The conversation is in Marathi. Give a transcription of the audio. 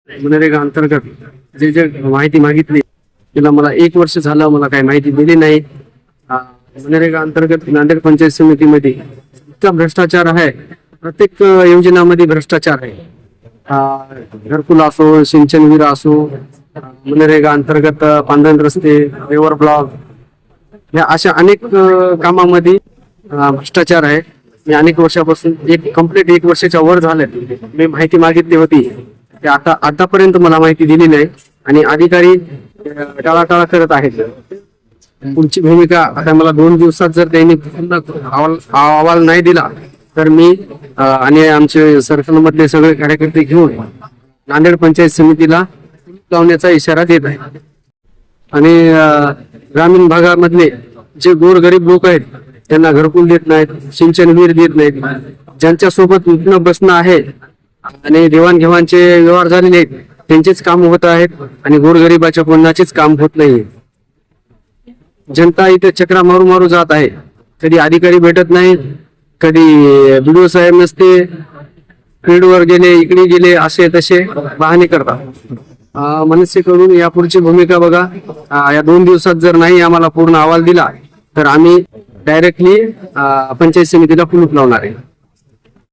मनरेगा अंतर्गत जे जे माहिती मागितली तिला मला 1 वर्ष झालं, मला काही माहिती दिली नाही. मनरेगा अंतर्गत नांदेड पंचायत समितीमध्ये इतका भ्रष्टाचार आहे, प्रत्येक योजनामध्ये भ्रष्टाचार आहे. घरकुल असो, सिंचन विहीर असो, मनरेगा अंतर्गत पांढरण रस्ते, पेवर ब्लॉक, या अशा अनेक कामामध्ये भ्रष्टाचार आहे. मी अनेक वर्षापासून कंप्लीट 1 वर्षाच्या वर झालं मी माहिती मागितली होती, ते आतापर्यंत मला माहिती दिली नाही आणि अधिकारी टाळाटाळ करत आहेत. पुढची भूमिका आता मला 2 दिवसात जर त्यांनी अहवाल नाही दिला तर मी आणि आमचे सर्कल मधले सगळे कार्यकर्ते घेऊन नांदेड पंचायत समितीला लावण्याचा इशारा देत आहे. आणि ग्रामीण भागामधले जे गोरगरीब लोक आहेत त्यांना घरकुल देत नाहीत, सिंचन विहीर देत नाहीत, ज्यांच्या सोबत उठणं बसणं आहे आणि देवाणघेवाणचे व्यवहार झालेले आहेत त्यांचेच काम होत आहेत आणि गोरगरिबाच्या कोणाचेच काम होत नाही. जनता इथे चक्रा मारू मारू जात आहे. कधी अधिकारी भेटत नाही, कधी BDO साहेब नसते, फील्डवर गेले, इकडे गेले, असे तसे बहाणे करतात. मनसेकडून यापुढची भूमिका बघा. या 2 दिवसात जर नाही आम्हाला पूर्ण अहवाल दिला तर आम्ही डायरेक्टली पंचायत समितीला कुलूप लावणार आहे.